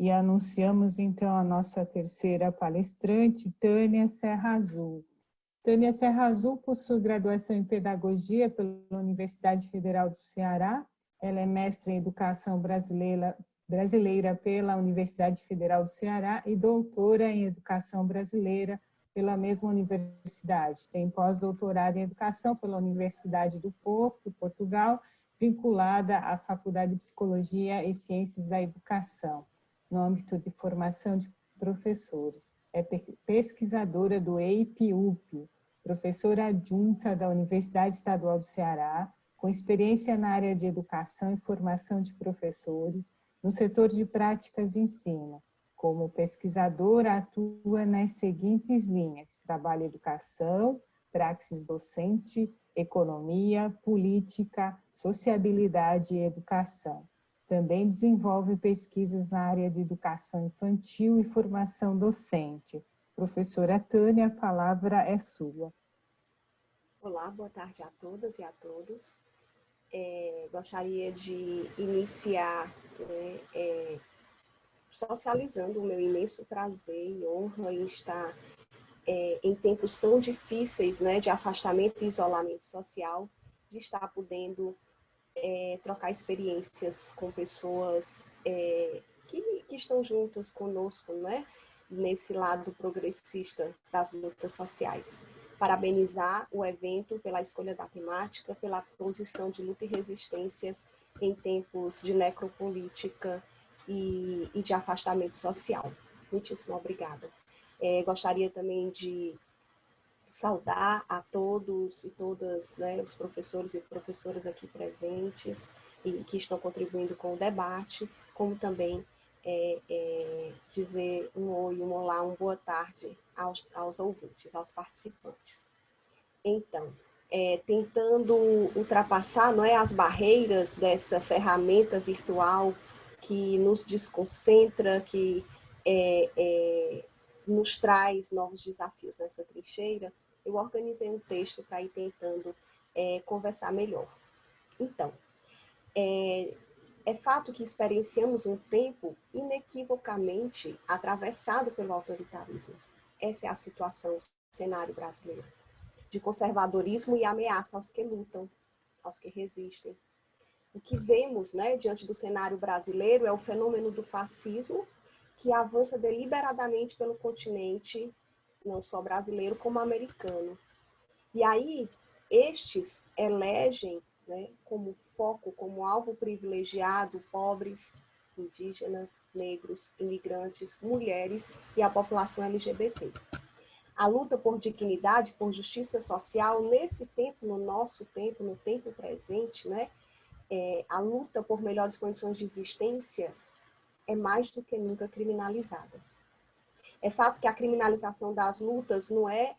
E anunciamos então a nossa terceira palestrante, Tânia Serra Azul. Tânia Serra Azul possui graduação em Pedagogia pela Universidade Federal do Ceará. Ela é mestre em Educação Brasileira pela Universidade Federal do Ceará e doutora em Educação Brasileira pela mesma universidade. Tem pós-doutorado em Educação pela Universidade do Porto, Portugal, vinculada à Faculdade de Psicologia e Ciências da Educação, no âmbito de formação de professores. É pesquisadora do EIP-UP, professora adjunta da Universidade Estadual do Ceará, com experiência na área de educação e formação de professores, no setor de práticas de ensino. Como pesquisadora, atua nas seguintes linhas: trabalho e educação, praxis docente, economia, política, sociabilidade e educação. Também desenvolve pesquisas na área de educação infantil e formação docente. Professora Tânia, a palavra é sua. Olá, boa tarde a todas e a todos. Gostaria de iniciar socializando o meu imenso prazer e honra em estar em tempos tão difíceis, né, de afastamento e isolamento social, de estar podendo trocar experiências com pessoas que estão juntas conosco, né, nesse lado progressista das lutas sociais. Parabenizar o evento pela escolha da temática, pela posição de luta e resistência em tempos de necropolítica e de afastamento social. Muitíssimo obrigada. Gostaria também de saudar a todos e todas, né, os professores e professoras aqui presentes e que estão contribuindo com o debate, como também dizer um oi, um olá, uma boa tarde aos ouvintes, aos participantes. Então, tentando ultrapassar, não é, as barreiras dessa ferramenta virtual que nos desconcentra, que nos traz novos desafios nessa trincheira, eu organizei um texto para ir tentando conversar melhor. Então, é fato que experienciamos um tempo inequivocamente atravessado pelo autoritarismo. Essa é a situação, o cenário brasileiro, de conservadorismo e ameaça aos que lutam, aos que resistem. O que vemos, né, diante do cenário brasileiro é o fenômeno do fascismo, que avança deliberadamente pelo continente, não só brasileiro, como americano. E aí, estes elegem, né, como foco, como alvo privilegiado, pobres, indígenas, negros, imigrantes, mulheres e a população LGBT. A luta por dignidade, por justiça social, nesse tempo, no nosso tempo, no tempo presente, né, a luta por melhores condições de existência é mais do que nunca criminalizada. É fato que a criminalização das lutas não é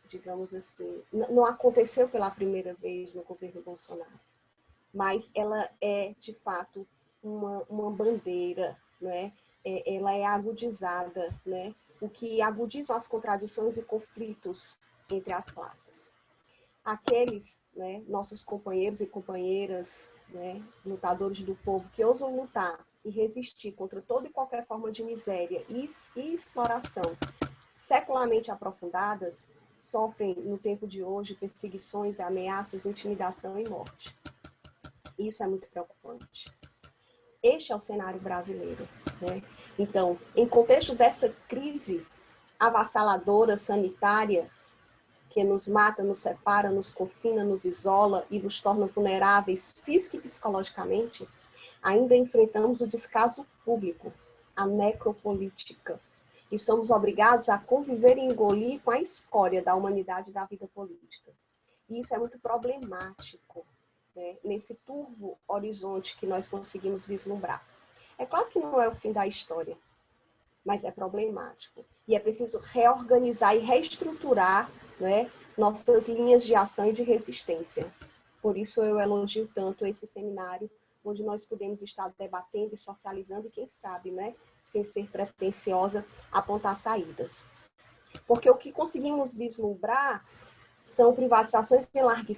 digamos assim, não aconteceu pela primeira vez no governo Bolsonaro, mas ela é, de fato, uma bandeira, né? Ela é agudizada, né? O que agudiza as contradições e conflitos entre as classes. Aqueles, né, nossos companheiros e companheiras, né, lutadores do povo, que ousam lutar e resistir contra toda e qualquer forma de miséria e exploração secularmente aprofundadas, sofrem, no tempo de hoje, perseguições, ameaças, intimidação e morte. Isso é muito preocupante. Este é o cenário brasileiro, né? Então, em contexto dessa crise avassaladora, sanitária, que nos mata, nos separa, nos confina, nos isola e nos torna vulneráveis física e psicologicamente, ainda enfrentamos o descaso público, a necropolítica, e somos obrigados a conviver e engolir com a escória da humanidade e da vida política. E isso é muito problemático, né, nesse turvo horizonte que nós conseguimos vislumbrar. É claro que não é o fim da história, mas é problemático. E é preciso reorganizar e reestruturar, né, nossas linhas de ação e de resistência. Por isso eu elogio tanto esse seminário, onde nós podemos estar debatendo e socializando, e quem sabe, né, sem ser pretensiosa, apontar saídas. Porque o que conseguimos vislumbrar São privatizações em larga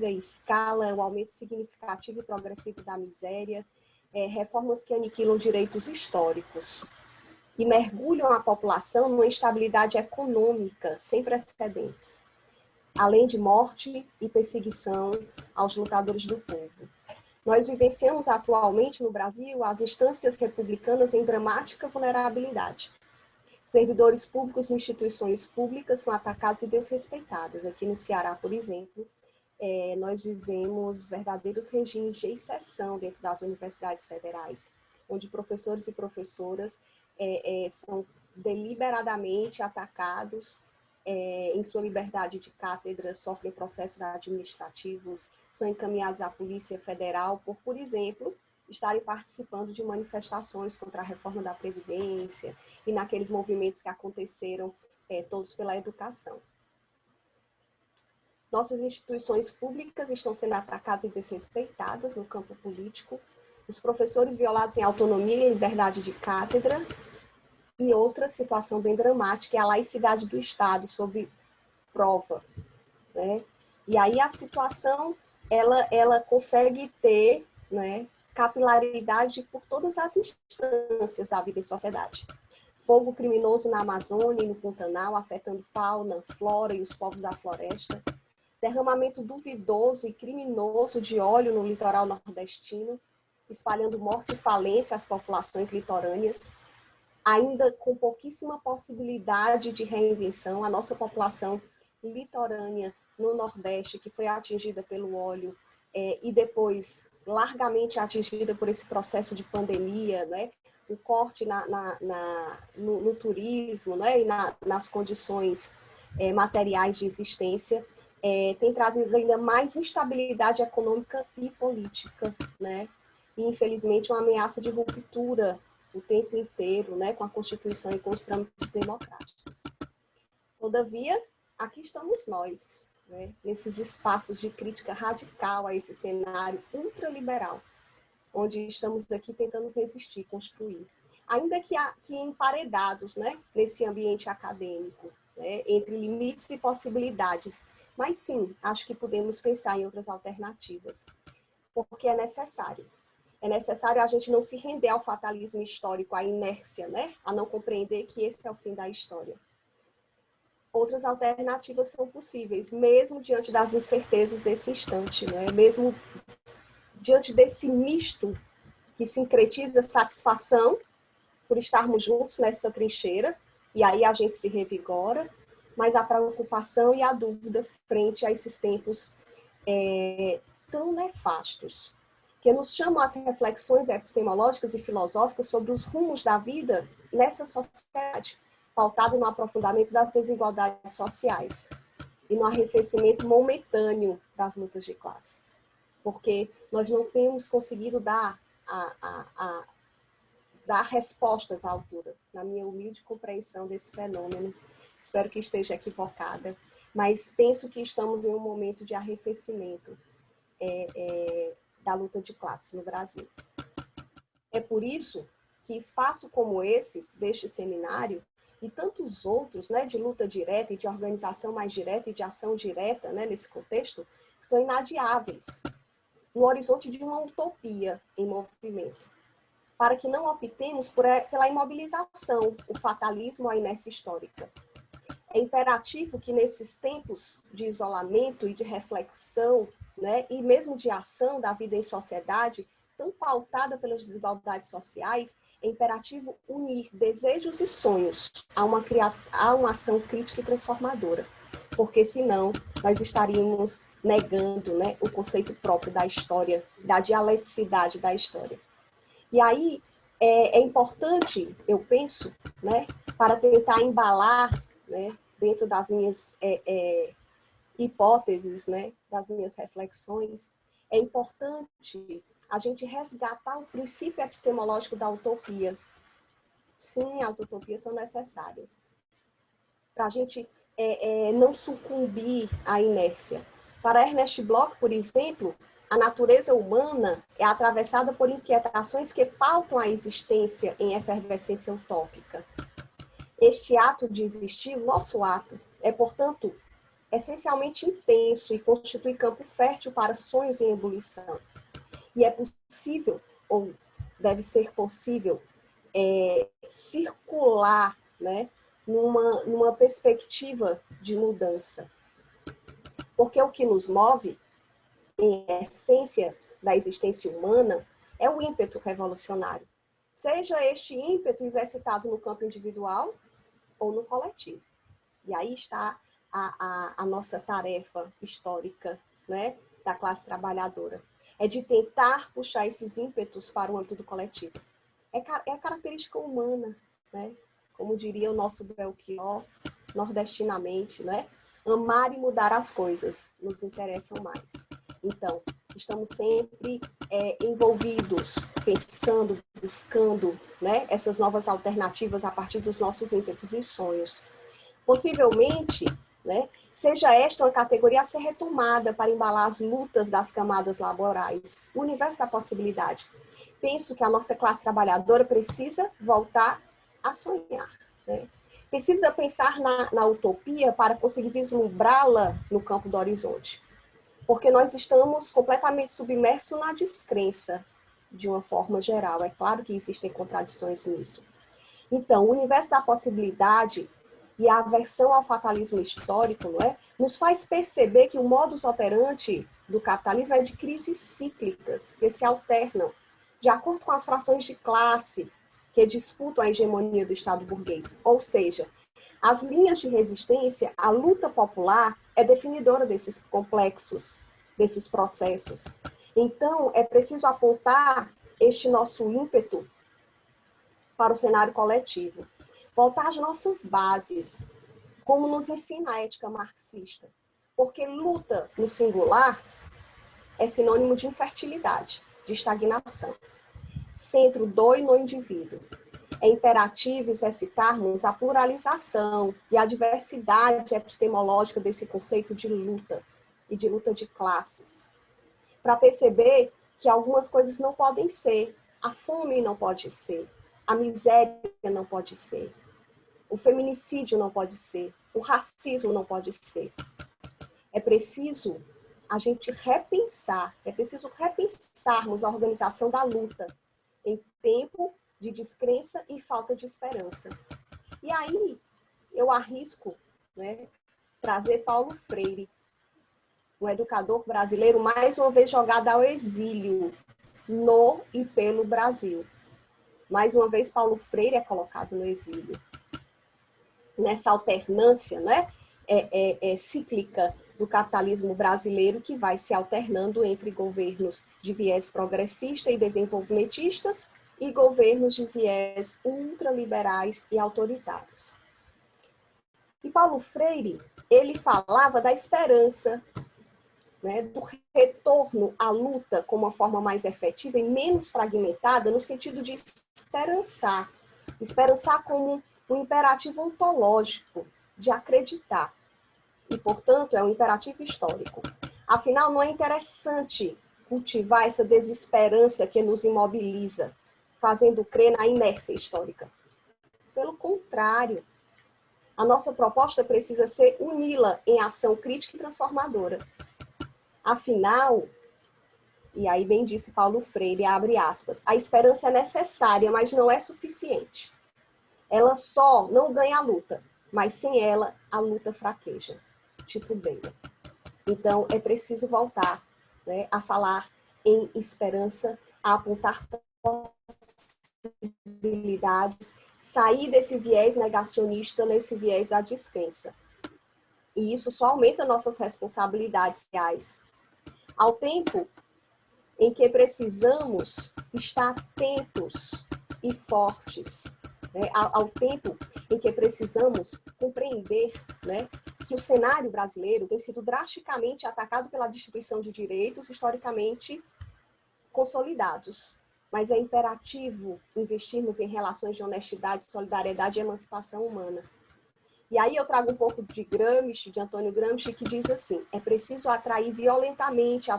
escala, o aumento significativo e progressivo da miséria, reformas que aniquilam direitos históricos e mergulham a população numa instabilidade econômica sem precedentes, além de morte e perseguição aos lutadores do povo. Nós vivenciamos atualmente no Brasil as instâncias republicanas em dramática vulnerabilidade. Servidores públicos e instituições públicas são atacados e desrespeitadas. Aqui no Ceará, por exemplo, nós vivemos verdadeiros regimes de exceção dentro das universidades federais, onde professores e professoras são deliberadamente atacados em sua liberdade de cátedra, sofrem processos administrativos, são encaminhados à Polícia Federal por exemplo, estarem participando de manifestações contra a reforma da Previdência e naqueles movimentos que aconteceram todos pela educação. Nossas instituições públicas estão sendo atacadas e desrespeitadas no campo político, os professores violados em autonomia e liberdade de cátedra, e outra situação bem dramática é a laicidade do Estado sob prova, né? E aí a situação, ela consegue ter, né, capilaridade por todas as instâncias da vida em sociedade. Fogo criminoso na Amazônia e no Pantanal, afetando fauna, flora e os povos da floresta. Derramamento duvidoso e criminoso de óleo no litoral nordestino, espalhando morte e falência às populações litorâneas, ainda com pouquíssima possibilidade de reinvenção. A nossa população litorânea no Nordeste, que foi atingida pelo óleo e depois largamente atingida por esse processo de pandemia, né? O corte no turismo, né? E nas condições materiais de existência, tem trazido ainda mais instabilidade econômica e política, né? E, infelizmente, uma ameaça de ruptura o tempo inteiro, né, com a Constituição e com os trâmites democráticos. Todavia, aqui estamos nós, né, nesses espaços de crítica radical a esse cenário ultraliberal, onde estamos aqui tentando resistir, construir. Ainda que emparedados, né, nesse ambiente acadêmico, né, entre limites e possibilidades, mas sim, acho que podemos pensar em outras alternativas, porque é necessário. É necessário a gente não se render ao fatalismo histórico, à inércia, né? A não compreender que esse é o fim da história. Outras alternativas são possíveis, mesmo diante das incertezas desse instante, né? Mesmo diante desse misto que sincretiza satisfação por estarmos juntos nessa trincheira, e aí a gente se revigora, mas a preocupação e a dúvida frente a esses tempos tão nefastos, que nos chamam às reflexões epistemológicas e filosóficas sobre os rumos da vida nessa sociedade, pautado no aprofundamento das desigualdades sociais e no arrefecimento momentâneo das lutas de classe. Porque nós não temos conseguido dar respostas à altura, na minha humilde compreensão desse fenômeno. Espero que esteja equivocada, mas penso que estamos em um momento de arrefecimento da luta de classe no Brasil. É por isso que espaços como esses, deste seminário, e tantos outros, né, de luta direta e de organização mais direta e de ação direta, né, nesse contexto, são inadiáveis, no horizonte de uma utopia em movimento, para que não optemos pela imobilização, o fatalismo, a inércia histórica. É imperativo que nesses tempos de isolamento e de reflexão, né, e mesmo de ação da vida em sociedade, tão pautada pelas desigualdades sociais, é imperativo unir desejos e sonhos a uma ação crítica e transformadora, porque senão nós estaríamos negando, né, o conceito próprio da história, da dialeticidade da história. E aí é importante, eu penso, né, para tentar embalar, né, dentro das minhas hipóteses, né, das minhas reflexões, é importante a gente resgatar o princípio epistemológico da utopia. Sim, as utopias são necessárias para a gente não sucumbir à inércia. Para Ernest Bloch, por exemplo, a natureza humana é atravessada por inquietações que pautam a existência em efervescência utópica. Este ato de existir, o nosso ato, é, portanto, essencialmente intenso e constitui campo fértil para sonhos em ebulição. E é possível, ou deve ser possível, circular, né, numa perspectiva de mudança. Porque o que nos move, em essência da existência humana, é o ímpeto revolucionário. Seja este ímpeto exercitado no campo individual ou no coletivo. E aí está a nossa tarefa histórica, né, da classe trabalhadora. É de tentar puxar esses ímpetos para o âmbito do coletivo. É a característica humana, né? Como diria o nosso Belchior, nordestinamente, né? Amar e mudar as coisas nos interessam mais. Então, estamos sempre envolvidos, pensando, buscando, né, essas novas alternativas a partir dos nossos ímpetos e sonhos. Possivelmente, né, seja esta uma categoria a ser retomada para embalar as lutas das camadas laborais, o universo da possibilidade. Penso que a nossa classe trabalhadora precisa voltar a sonhar, né? Precisa pensar na utopia para conseguir vislumbrá-la no campo do horizonte. Porque nós estamos completamente submersos na descrença, de uma forma geral. É claro que existem contradições nisso. Então, o universo da possibilidade e a aversão ao fatalismo histórico, não é, nos faz perceber que o modus operandi do capitalismo é de crises cíclicas, que se alternam, de acordo com as frações de classe que disputam a hegemonia do Estado burguês. Ou seja, as linhas de resistência, a luta popular é definidora desses complexos, desses processos. Então, é preciso apontar este nosso ímpeto para o cenário coletivo. Voltar às nossas bases, como nos ensina a ética marxista. Porque luta no singular é sinônimo de infertilidade, de estagnação. Centro dói no indivíduo. É imperativo exercitarmos a pluralização e a diversidade epistemológica desse conceito de luta e de luta de classes, para perceber que algumas coisas não podem ser. A fome não pode ser, a miséria não pode ser, o feminicídio não pode ser, o racismo não pode ser. É preciso a gente repensar, é preciso repensarmos a organização da luta em tempo de descrença e falta de esperança. E aí eu arrisco, né, trazer Paulo Freire, um educador brasileiro mais uma vez jogado ao exílio, no e pelo Brasil. Mais uma vez, Paulo Freire é colocado no exílio. Nessa alternância, né, cíclica do capitalismo brasileiro, que vai se alternando entre governos de viés progressista e desenvolvimentistas e governos de viés ultraliberais e autoritários. E Paulo Freire, ele falava da esperança, né, do retorno à luta como uma forma mais efetiva e menos fragmentada, no sentido de esperançar. Esperançar como um imperativo ontológico, de acreditar. E, portanto, é um imperativo histórico. Afinal, não é interessante cultivar essa desesperança que nos imobiliza, fazendo crer na inércia histórica. Pelo contrário, a nossa proposta precisa ser uni-la em ação crítica e transformadora. Afinal, e aí bem disse Paulo Freire, abre aspas, a esperança é necessária, mas não é suficiente. Ela só não ganha a luta, mas sem ela, a luta fraqueja. Titubeia. Então, é preciso voltar, né, a falar em esperança, a apontar possibilidades, sair desse viés negacionista, nesse viés da descrença. E isso só aumenta nossas responsabilidades reais. Ao tempo em que precisamos estar atentos e fortes, né, ao tempo em que precisamos compreender, né, que o cenário brasileiro tem sido drasticamente atacado pela destituição de direitos historicamente consolidados. Mas é imperativo investirmos em relações de honestidade, solidariedade e emancipação humana. E aí eu trago um pouco de Gramsci, de Antônio Gramsci, que diz assim, é preciso atrair violentamente a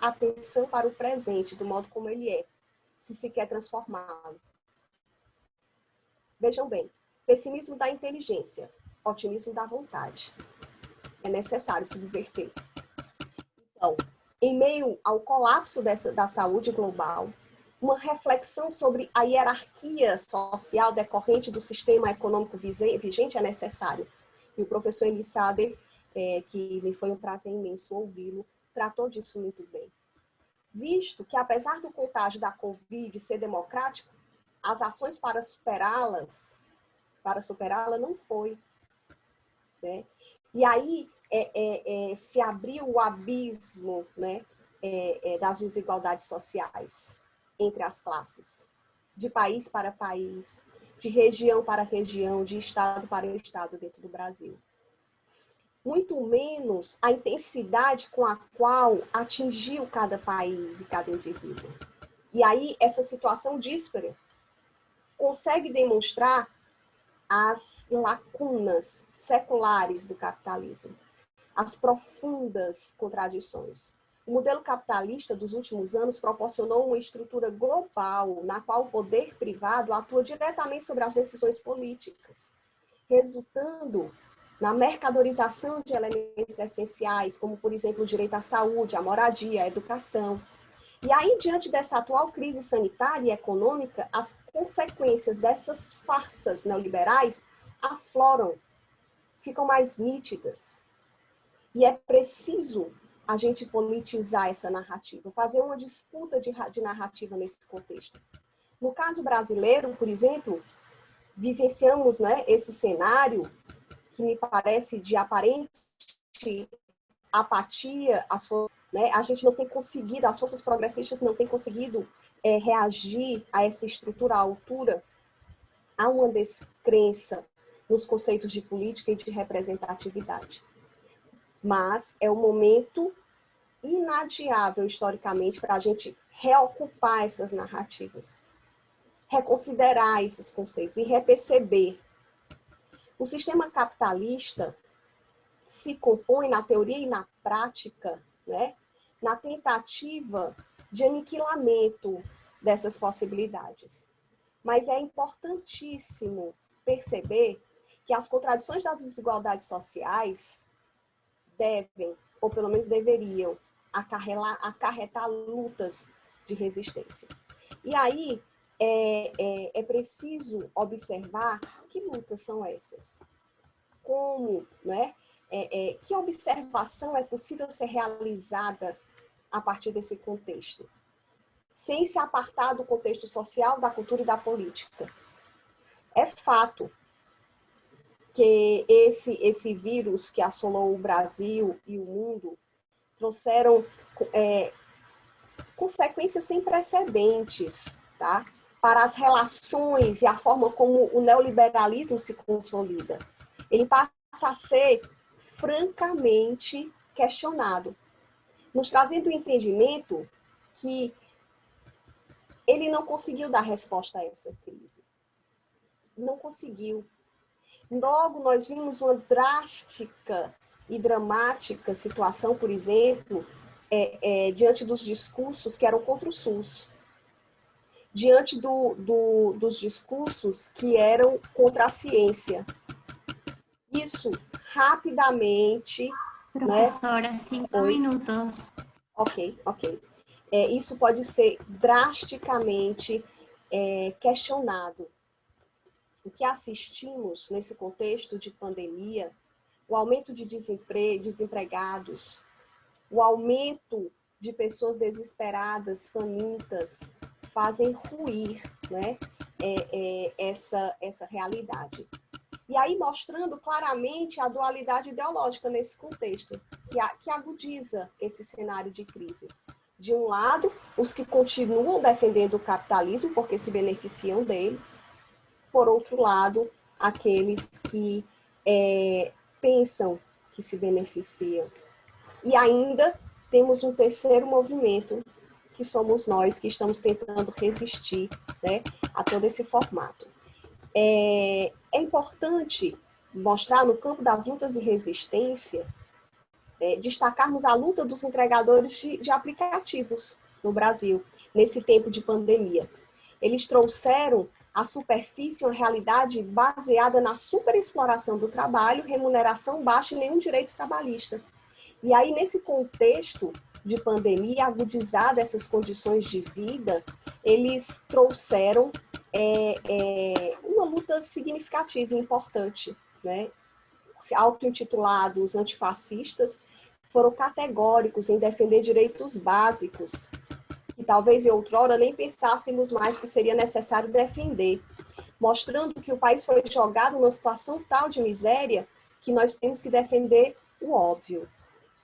atenção para o presente, do modo como ele é, se se quer transformá-lo. Vejam bem, pessimismo da inteligência, otimismo da vontade. é necessário subverter. Então, em meio ao colapso da saúde global, uma reflexão sobre a hierarquia social decorrente do sistema econômico vigente é necessário. E o professor Emile Sader, que me foi um prazer imenso ouvi-lo, tratou disso muito bem. Visto que, apesar do contágio da Covid ser democrático, as ações para superá-la não foi. Né? E aí se abriu o abismo, né, das desigualdades sociais entre as classes, de país para país, de região para região, de estado para estado dentro do Brasil. Muito menos a intensidade com a qual atingiu cada país e cada indivíduo. E aí essa situação díspara consegue demonstrar as lacunas seculares do capitalismo, as profundas contradições. O modelo capitalista dos últimos anos proporcionou uma estrutura global na qual o poder privado atua diretamente sobre as decisões políticas, resultando na mercadorização de elementos essenciais, como, por exemplo, o direito à saúde, à moradia, à educação. E aí, diante dessa atual crise sanitária e econômica, as consequências dessas farsas neoliberais afloram, ficam mais nítidas. E é preciso a gente politizar essa narrativa, fazer uma disputa de narrativa nesse contexto. No caso brasileiro, por exemplo, vivenciamos, né, esse cenário que me parece de aparente apatia, né, a gente não tem conseguido, as forças progressistas não têm conseguido reagir a essa estrutura à altura, a uma descrença nos conceitos de política e de representatividade. Mas é um momento inadiável historicamente para a gente reocupar essas narrativas, reconsiderar esses conceitos e reperceber. O sistema capitalista se compõe na teoria e na prática, né, na tentativa de aniquilamento dessas possibilidades. Mas é importantíssimo perceber que as contradições das desigualdades sociais devem, ou pelo menos deveriam, acarretar lutas de resistência. E aí é preciso observar que lutas são essas. Como, né, que observação é possível ser realizada a partir desse contexto, sem se apartar do contexto social, da cultura e da política. É fato que esse vírus que assolou o Brasil e o mundo trouxeram consequências sem precedentes, tá? Para as relações e a forma como o neoliberalismo se consolida. Ele passa a ser francamente questionado, nos trazendo o entendimento que ele não conseguiu dar resposta a essa crise. Não conseguiu. Logo, nós vimos uma drástica e dramática situação, por exemplo, diante dos discursos que eram contra o SUS, diante dos discursos que eram contra a ciência. Isso, rapidamente... Professora, né? 5 minutos. Ok. Isso pode ser drasticamente questionado. O que assistimos nesse contexto de pandemia, o aumento de desempregados, o aumento de pessoas desesperadas, famintas, fazem ruir, né, essa realidade. E aí mostrando claramente a dualidade ideológica nesse contexto, que agudiza esse cenário de crise. De um lado, os que continuam defendendo o capitalismo porque se beneficiam dele. Por outro lado, aqueles que pensam que se beneficiam. E ainda temos um terceiro movimento, que somos nós, que estamos tentando resistir, né, a todo esse formato. É importante mostrar no campo das lutas de resistência, destacarmos a luta dos entregadores de aplicativos no Brasil, nesse tempo de pandemia. Eles trouxeram A superfície é uma realidade baseada na superexploração do trabalho, remuneração baixa e nenhum direito trabalhista. E aí, nesse contexto de pandemia, agudizada essas condições de vida, eles trouxeram uma luta significativa e importante, né? Auto-intitulados antifascistas, foram categóricos em defender direitos básicos, que talvez em outrora nem pensássemos mais que seria necessário defender, mostrando que o país foi jogado numa situação tal de miséria que nós temos que defender o óbvio.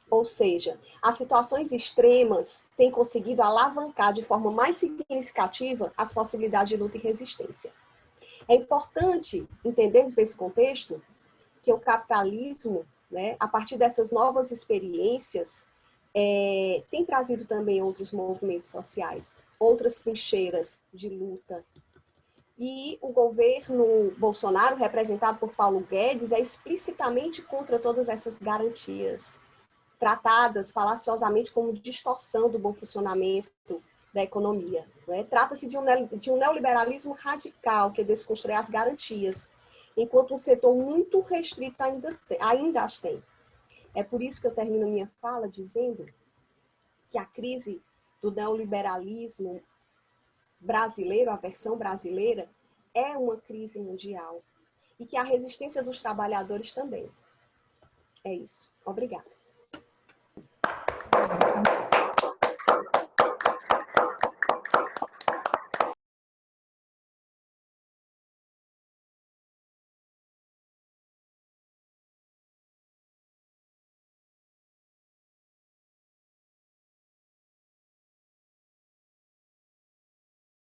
Ou seja, as situações extremas têm conseguido alavancar de forma mais significativa as possibilidades de luta e resistência. É importante entendermos nesse contexto que o capitalismo, né, a partir dessas novas experiências, tem trazido também outros movimentos sociais, outras trincheiras de luta. E o governo Bolsonaro, representado por Paulo Guedes, é explicitamente contra todas essas garantias, tratadas falaciosamente como distorção do bom funcionamento da economia. Né? Trata-se de um neoliberalismo radical que desconstrói as garantias, enquanto um setor muito restrito ainda as tem. É por isso que eu termino minha fala dizendo que a crise do neoliberalismo brasileiro, a versão brasileira, é uma crise mundial e que a resistência dos trabalhadores também. É isso. Obrigada.